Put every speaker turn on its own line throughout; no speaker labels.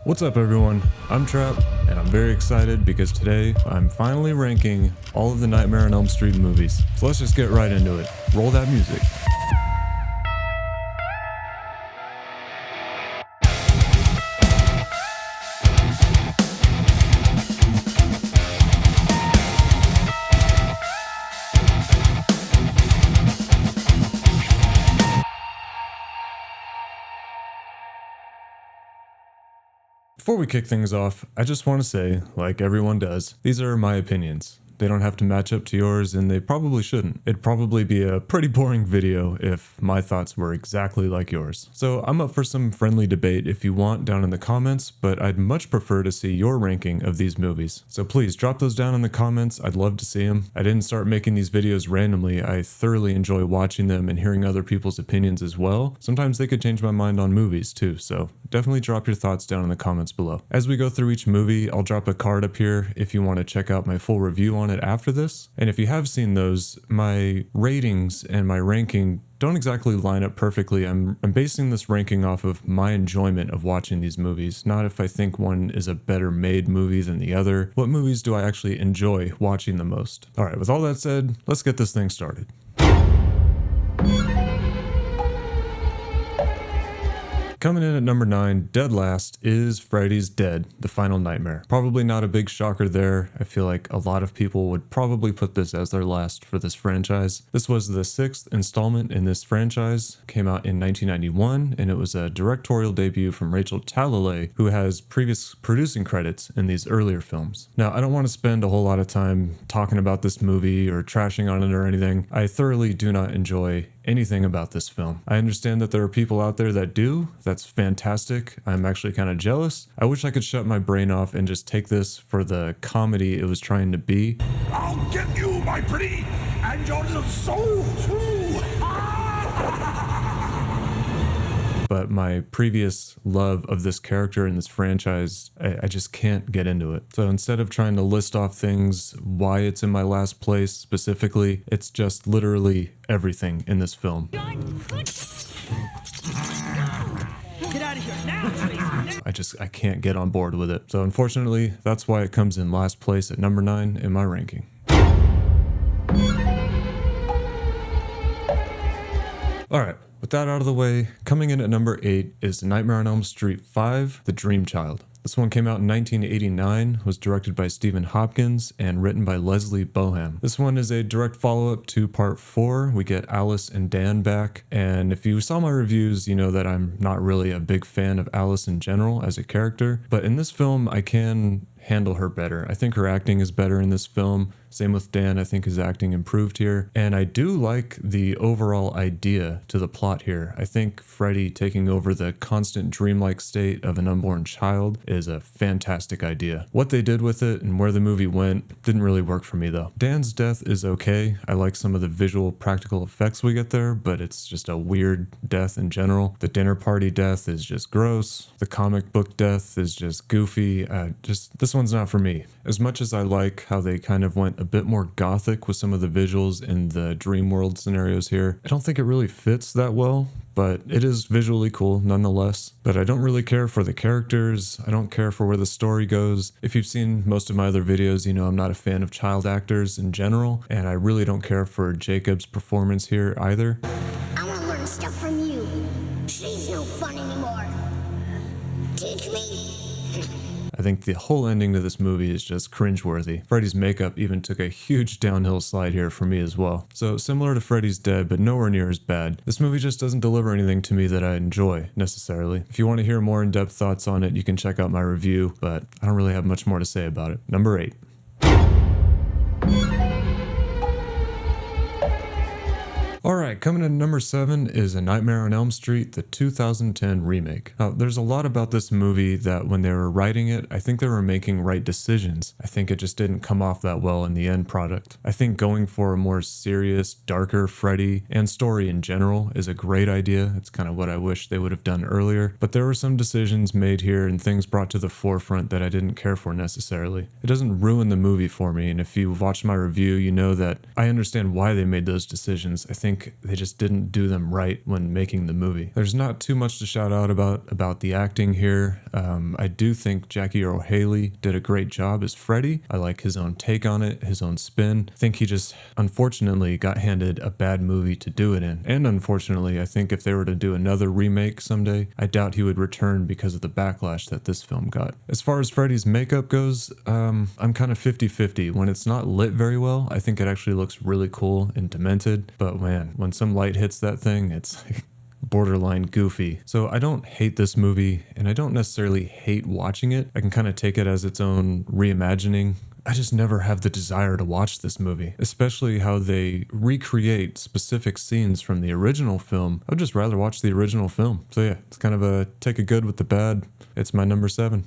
What's up everyone, I'm Trap, and I'm very excited because today I'm finally ranking all of the Nightmare on Elm Street movies. So let's just get right into it. Roll that music. Before we kick things off, I just want to say, like everyone does, these are my opinions. They don't have to match up to yours, and they probably shouldn't. It'd probably be a pretty boring video if my thoughts were exactly like yours. So I'm up for some friendly debate if you want down in the comments, but I'd much prefer to see your ranking of these movies. So please drop those down in the comments, I'd love to see them. I didn't start making these videos randomly, I thoroughly enjoy watching them and hearing other people's opinions as well. Sometimes they could change my mind on movies too, so definitely drop your thoughts down in the comments below. As we go through each movie, I'll drop a card up here if you want to check out my full review on it after this. And if you have seen those, my ratings and my ranking don't exactly line up perfectly. I'm basing this ranking off of my enjoyment of watching these movies, not if I think one is a better made movie than the other. What movies do I actually enjoy watching the most? Alright, with all that said, let's get this thing started. Coming in at number 9, dead last, is Freddy's Dead, The Final Nightmare. Probably not a big shocker there. I feel like a lot of people would probably put this as their last for this franchise. This was the 6th installment in this franchise. Came out in 1991, and it was a directorial debut from Rachel Talalay, who has previous producing credits in these earlier films. Now, I don't want to spend a whole lot of time talking about this movie or trashing on it or anything. I thoroughly do not enjoy anything about this film. I understand that there are people out there that do. That's fantastic. I'm actually kind of jealous. I wish I could shut my brain off and just take this for the comedy it was trying to be.
I'll get you, my pretty, and your little soul too.
But my previous love of this character in this franchise, I just can't get into it. So instead of trying to list off things, why it's in my last place specifically, it's just literally everything in this film.
Get out of here now!
I can't get on board with it. So unfortunately, that's why it comes in last place at number 9 in my ranking. Alright. With that out of the way, coming in at number 8 is Nightmare on Elm Street 5, The Dream Child. This one came out in 1989, was directed by Stephen Hopkins, and written by Leslie Boham. This one is a direct follow-up to part 4. We get Alice and Dan back, and if you saw my reviews, you know that I'm not really a big fan of Alice in general as a character, but in this film, I can handle her better. I think her acting is better in this film. Same with Dan, I think his acting improved here. And I do like the overall idea to the plot here. I think Freddy taking over the constant dreamlike state of an unborn child is a fantastic idea. What they did with it and where the movie went didn't really work for me though. Dan's death is okay. I like some of the visual practical effects we get there, but it's just a weird death in general. The dinner party death is just gross. The comic book death is just goofy. This one's not for me. As much as I like how they kind of went a bit more gothic with some of the visuals in the dream world scenarios here, I don't think it really fits that well, but it is visually cool nonetheless. But I don't really care for the characters. I don't care for where the story goes. If you've seen most of my other videos, you know I'm not a fan of child actors in general, and I really don't care for Jacob's performance here either.
I want to learn stuff from you. She's no fun anymore. Teach me.
I think the whole ending to this movie is just cringeworthy. Freddy's makeup even took a huge downhill slide here for me as well. So similar to Freddy's Dead, but nowhere near as bad. This movie just doesn't deliver anything to me that I enjoy, necessarily. If you want to hear more in-depth thoughts on it, you can check out my review, but I don't really have much more to say about it. Number 8. Alright, coming in at number 7 is A Nightmare on Elm Street, the 2010 remake. Now, there's a lot about this movie that when they were writing it, I think they were making right decisions. I think it just didn't come off that well in the end product. I think going for a more serious, darker Freddy and story in general is a great idea. It's kind of what I wish they would have done earlier. But there were some decisions made here and things brought to the forefront that I didn't care for necessarily. It doesn't ruin the movie for me, and if you've watched my review, you know that I understand why they made those decisions. I think they just didn't do them right when making the movie. There's not too much to shout out about the acting here. I do think Jackie Earle Haley did a great job as Freddy. I like his own take on it, his own spin. I think he just unfortunately got handed a bad movie to do it in. And unfortunately, I think if they were to do another remake someday, I doubt he would return because of the backlash that this film got. As far as Freddy's makeup goes, I'm kind of 50-50. When it's not lit very well, I think it actually looks really cool and demented. But man, when some light hits that thing, it's like borderline goofy. So I don't hate this movie, and I don't necessarily hate watching it. I can kind of take it as its own reimagining. I just never have the desire to watch this movie, especially how they recreate specific scenes from the original film. I'd just rather watch the original film. So yeah, it's kind of a take a good with the bad. It's my number 7.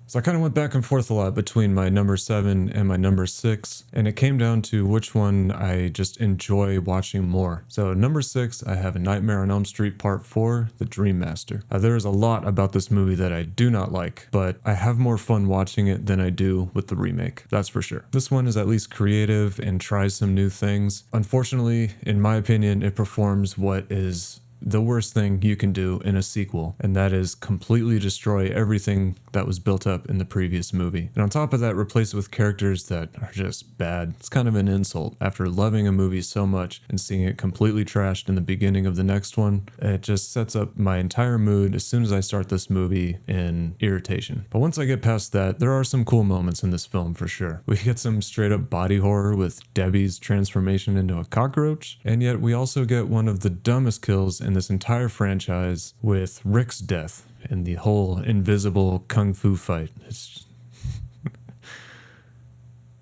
So I kind of went back and forth a lot between my number 7 and my number 6, and it came down to which one I just enjoy watching more. So number 6, I have A Nightmare on Elm Street Part 4, The Dream Master. There is a lot about this movie that I do not like, but I have more fun watching it than I do with the remake. That's for sure. This one is at least creative and tries some new things. Unfortunately, in my opinion, it performs what is the worst thing you can do in a sequel, and that is completely destroy everything that was built up in the previous movie. And on top of that, replace it with characters that are just bad. It's kind of an insult. After loving a movie so much and seeing it completely trashed in the beginning of the next one, it just sets up my entire mood as soon as I start this movie in irritation. But once I get past that, there are some cool moments in this film for sure. We get some straight up body horror with Debbie's transformation into a cockroach, and yet we also get one of the dumbest kills in this entire franchise with Rick's death in the whole invisible kung fu fight. It's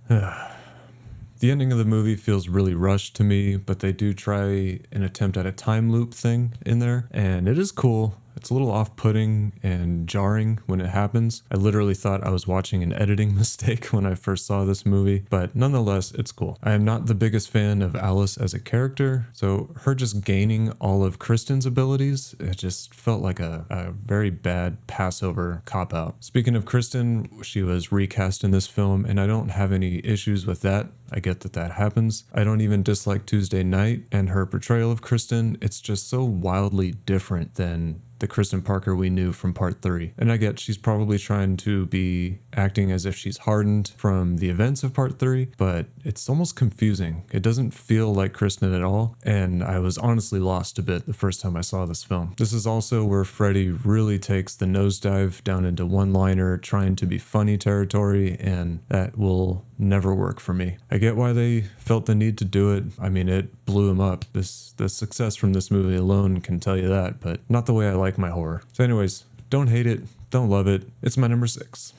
the ending of the movie feels really rushed to me, but they do try an attempt at a time loop thing in there, and it is cool. It's a little off-putting and jarring when it happens. I literally thought I was watching an editing mistake when I first saw this movie, but nonetheless, it's cool. I am not the biggest fan of Alice as a character, so her just gaining all of Kristen's abilities, it just felt like a very bad Passover cop-out. Speaking of Kristen, she was recast in this film, and I don't have any issues with that. I get that that happens. I don't even dislike Tuesday Night and her portrayal of Kristen. It's just so wildly different than the Kristen Parker we knew from part 3. And I get she's probably trying to be acting as if she's hardened from the events of part 3, but it's almost confusing. It doesn't feel like Kristen at all, and I was honestly lost a bit the first time I saw this film. This is also where Freddy really takes the nosedive down into one-liner, trying to be funny territory, and that will never work for me. I get why they felt the need to do it. I mean, it blew him up. The success from this movie alone can tell you that, but not the way I like my horror. So anyways, don't hate it, don't love it. It's my number 6.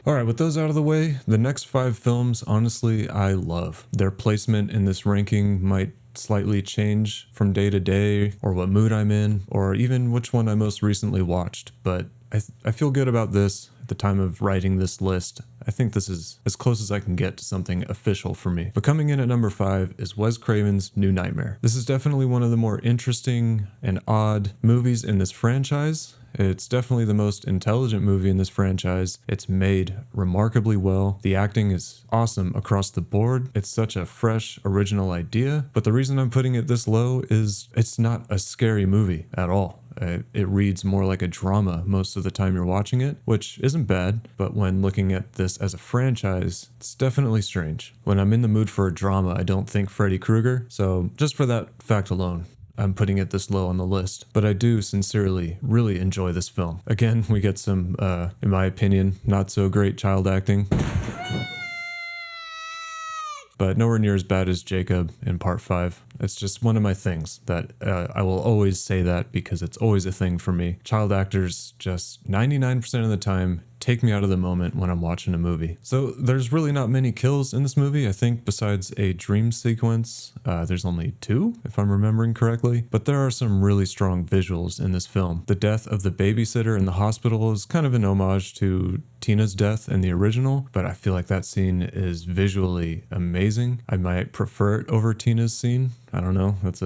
Alright, with those out of the way, the next 5 films, honestly, I love. Their placement in this ranking might slightly change from day to day, or what mood I'm in, or even which one I most recently watched, but I feel good about this at the time of writing this list. I think this is as close as I can get to something official for me. But coming in at number 5 is Wes Craven's New Nightmare. This is definitely one of the more interesting and odd movies in this franchise. It's definitely the most intelligent movie in this franchise. It's made remarkably well. The acting is awesome across the board. It's such a fresh, original idea. But the reason I'm putting it this low is it's not a scary movie at all. It reads more like a drama most of the time you're watching it, which isn't bad, but when looking at this as a franchise, it's definitely strange. When I'm in the mood for a drama, I don't think Freddy Krueger, so just for that fact alone, I'm putting it this low on the list, but I do sincerely really enjoy this film. Again, we get some, in my opinion, not so great child acting, but nowhere near as bad as Jacob in part 5. It's just one of my things that I will always say that because it's always a thing for me. Child actors just 99% of the time take me out of the moment when I'm watching a movie. So there's really not many kills in this movie. I think besides a dream sequence, there's only 2, if I'm remembering correctly. But there are some really strong visuals in this film. The death of the babysitter in the hospital is kind of an homage to Tina's death in the original, but I feel like that scene is visually amazing. I might prefer it over Tina's scene. I don't know. That's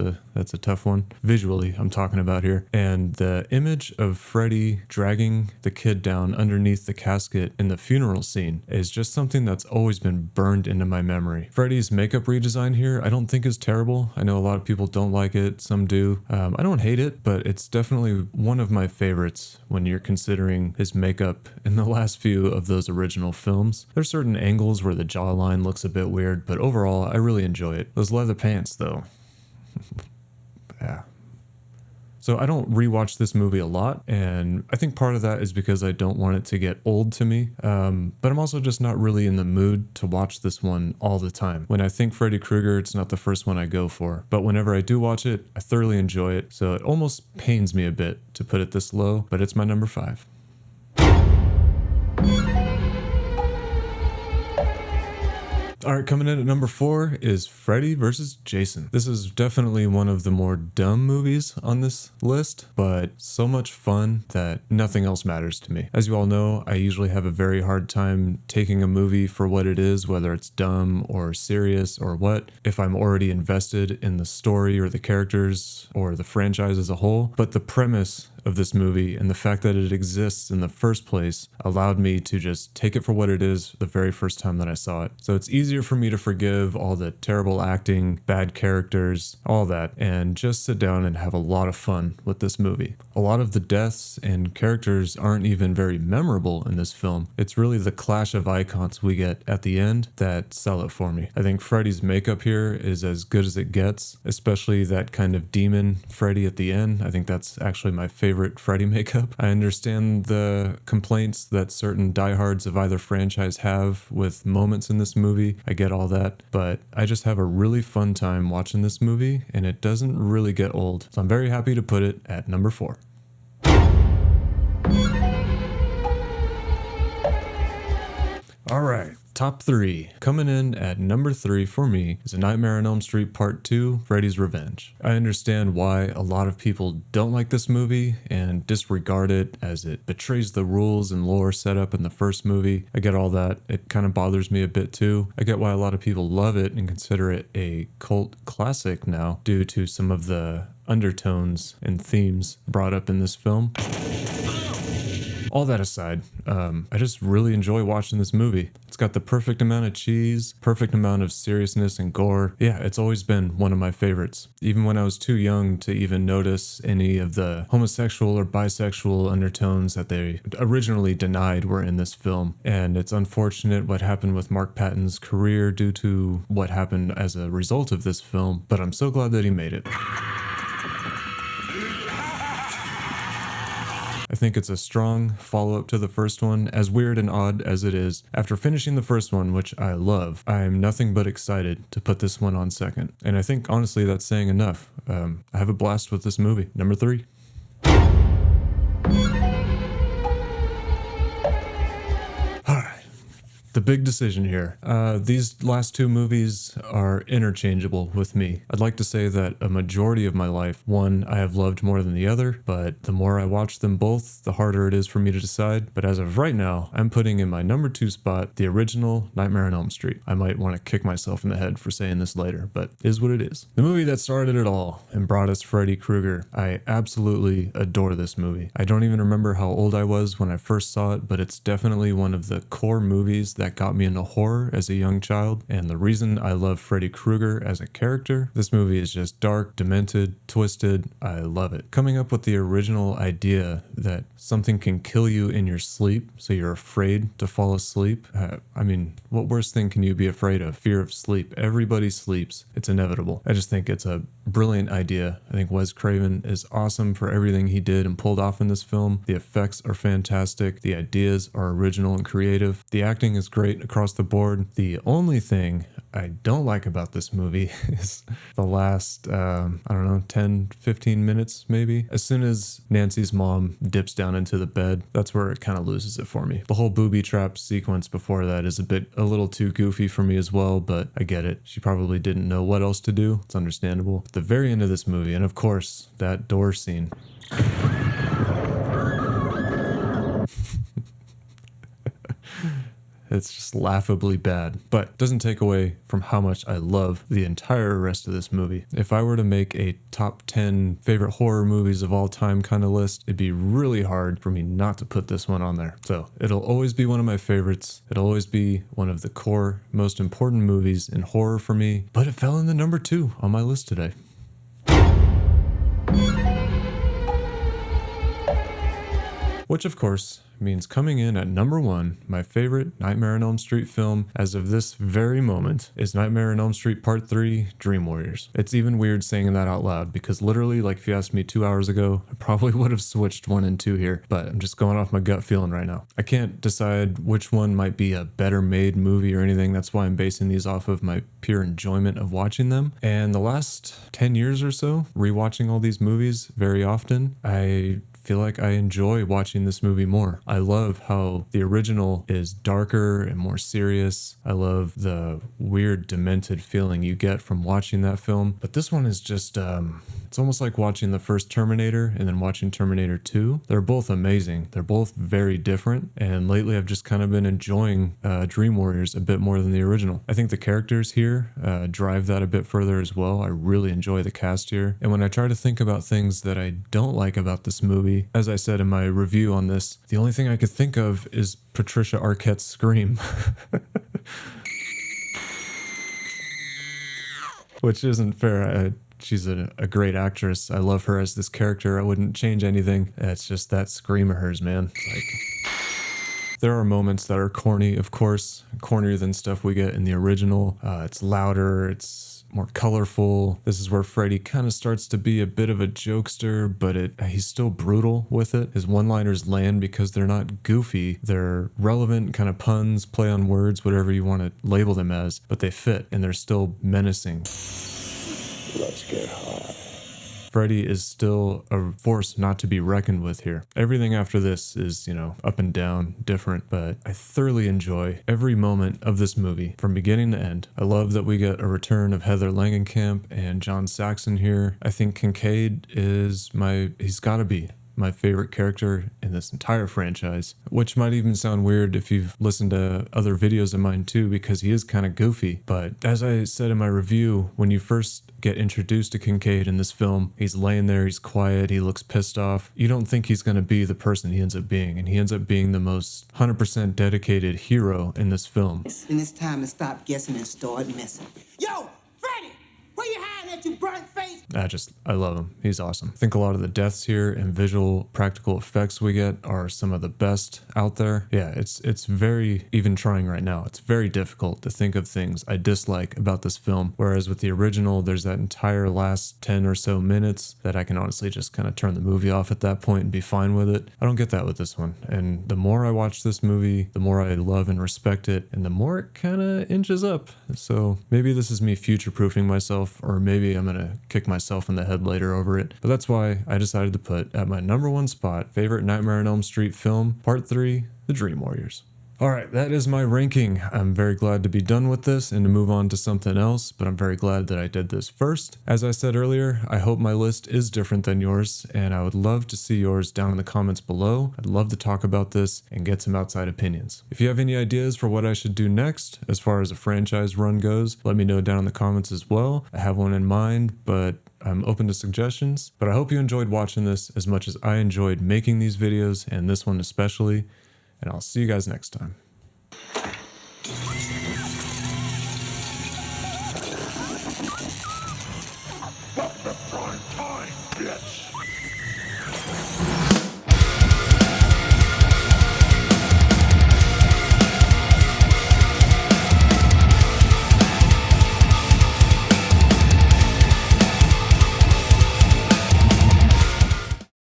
a tough one. Visually, I'm talking about here. And the image of Freddy dragging the kid down underneath the casket in the funeral scene is just something that's always been burned into my memory. Freddy's makeup redesign here, I don't think is terrible. I know a lot of people don't like it. Some do. I don't hate it, but it's definitely one of my favorites when you're considering his makeup in the last few of those original films. There's certain angles where the jawline looks a bit weird, but overall, I really enjoy it. Those leather pants, though. Yeah. So I don't rewatch this movie a lot, and I think part of that is because I don't want it to get old to me, but I'm also just not really in the mood to watch this one all the time. When I think Freddy Krueger, it's not the first one I go for, but whenever I do watch it, I thoroughly enjoy it, so it almost pains me a bit to put it this low, but it's my number 5. All right, coming in at number 4 is Freddy vs. Jason. This is definitely one of the more dumb movies on this list, but so much fun that nothing else matters to me. As you all know, I usually have a very hard time taking a movie for what it is, whether it's dumb or serious or what, if I'm already invested in the story or the characters or the franchise as a whole. But the premise of this movie and the fact that it exists in the first place allowed me to just take it for what it is the very first time that I saw it. So it's easier for me to forgive all the terrible acting, bad characters, all that, and just sit down and have a lot of fun with this movie. A lot of the deaths and characters aren't even very memorable in this film. It's really the clash of icons we get at the end that sell it for me. I think Freddy's makeup here is as good as it gets, especially that kind of demon Freddy at the end. I think that's actually my favorite Freddy makeup. I understand the complaints that certain diehards of either franchise have with moments in this movie. I get all that, but I just have a really fun time watching this movie, and it doesn't really get old. So I'm very happy to put it at number 4. All right, top 3. Coming in at number 3 for me is A Nightmare on Elm Street Part 2, Freddy's Revenge. I understand why a lot of people don't like this movie and disregard it as it betrays the rules and lore set up in the first movie. I get all that. It kind of bothers me a bit too. I get why a lot of people love it and consider it a cult classic now due to some of the undertones and themes brought up in this film. All that aside, I just really enjoy watching this movie. It's got the perfect amount of cheese, perfect amount of seriousness and gore. Yeah, it's always been one of my favorites. Even when I was too young to even notice any of the homosexual or bisexual undertones that they originally denied were in this film. And it's unfortunate what happened with Mark Patton's career due to what happened as a result of this film, but I'm so glad that he made it. I think it's a strong follow-up to the first one, as weird and odd as it is. After finishing the first one, which I love, I am nothing but excited to put this one on second. And I think, honestly, that's saying enough. I have a blast with this movie. Number 3. The big decision here. These last 2 movies are interchangeable with me. I'd like to say that a majority of my life, one I have loved more than the other, but the more I watch them both, the harder it is for me to decide. But as of right now, I'm putting in my number 2 spot the original Nightmare on Elm Street. I might want to kick myself in the head for saying this later, but it is what it is. The movie that started it all and brought us Freddy Krueger. I absolutely adore this movie. I don't even remember how old I was when I first saw it, but it's definitely one of the core movies that got me into horror as a young child, and the reason I love Freddy Krueger as a character. This movie is just dark, demented, twisted. I love it. Coming up with the original idea that something can kill you in your sleep, so you're afraid to fall asleep. I mean, what worse thing can you be afraid of? Fear of sleep. Everybody sleeps. It's inevitable. I just think it's a brilliant idea. I think Wes Craven is awesome for everything he did and pulled off in this film. The effects are fantastic. The ideas are original and creative. The acting is great across the board. The only thing I don't like about this movie is the last, I don't know, 10, 15 minutes maybe. As soon as Nancy's mom dips down into the bed, that's where it kind of loses it for me. The whole booby trap sequence before that is a little too goofy for me as well, but I get it. She probably didn't know what else to do. It's understandable. The very end of this movie, and of course, that door scene. It's just laughably bad, but doesn't take away from how much I love the entire rest of this movie. If I were to make a top 10 favorite horror movies of all time kind of list, it'd be really hard for me not to put this one on there. So it'll always be one of my favorites. It'll always be one of the core, most important movies in horror for me, but it fell in the number 2 on my list today. Which of course means coming in at number 1, my favorite Nightmare on Elm Street film as of this very moment is Nightmare on Elm Street Part 3 Dream Warriors. It's even weird saying that out loud because literally, like if you asked me 2 hours ago, I probably would have switched 1 and 2 here, but I'm just going off my gut feeling right now. I can't decide which one might be a better made movie or anything. That's why I'm basing these off of my pure enjoyment of watching them. And the last 10 years or so, rewatching all these movies very often, I feel like I enjoy watching this movie more. I love how the original is darker and more serious. I love the weird demented feeling you get from watching that film. But this one is just, it's almost like watching the first Terminator and then watching Terminator 2. They're both amazing. They're both very different. And lately I've just kind of been enjoying Dream Warriors a bit more than the original. I think the characters here drive that a bit further as well. I really enjoy the cast here. And when I try to think about things that I don't like about this movie, as I said in my review on this, the only thing I could think of is Patricia Arquette's scream. Which isn't fair. She's a great actress. I love her as this character. I wouldn't change anything. It's just that scream of hers, man. There are moments that are corny, of course, cornier than stuff we get in the original. It's louder, it's more colorful. This is where Freddy kind of starts to be a bit of a jokester, but he's still brutal with it. His one-liners land because they're not goofy. They're relevant kind of puns, play on words, whatever you want to label them as, but they fit and they're still menacing.
Let's get high.
Freddy is still a force not to be reckoned with here. Everything after this is, up and down, different, but I thoroughly enjoy every moment of this movie from beginning to end. I love that we get a return of Heather Langenkamp and John Saxon here. I think Kincaid is he's gotta be my favorite character in this entire franchise, which might even sound weird if you've listened to other videos of mine too, because he is kind of goofy. But as I said in my review, when you first get introduced to Kincaid in this film, he's laying there, he's quiet, he looks pissed off. You don't think he's going to be the person he ends up being, and he ends up being the most 100% dedicated hero in this film.
And it's time to stop guessing and start messing. Yo, Freddy! Where you hiding at, you burnt face?
I love him. He's awesome. I think a lot of the deaths here and visual practical effects we get are some of the best out there. Yeah, it's very, even trying right now, it's very difficult to think of things I dislike about this film. Whereas with the original, there's that entire last 10 or so minutes that I can honestly just kind of turn the movie off at that point and be fine with it. I don't get that with this one. And the more I watch this movie, the more I love and respect it, and the more it kind of inches up. So maybe this is me future-proofing myself, or maybe I'm gonna kick myself in the head later over it. But that's why I decided to put at my number 1 spot, favorite Nightmare on Elm Street film, Part 3, The Dream Warriors. Alright, that is my ranking. I'm very glad to be done with this and to move on to something else, but I'm very glad that I did this first. As I said earlier, I hope my list is different than yours, and I would love to see yours down in the comments below. I'd love to talk about this and get some outside opinions. If you have any ideas for what I should do next, as far as a franchise run goes, let me know down in the comments as well. I have one in mind, but I'm open to suggestions. But I hope you enjoyed watching this as much as I enjoyed making these videos, and this one especially. And I'll see you guys next time.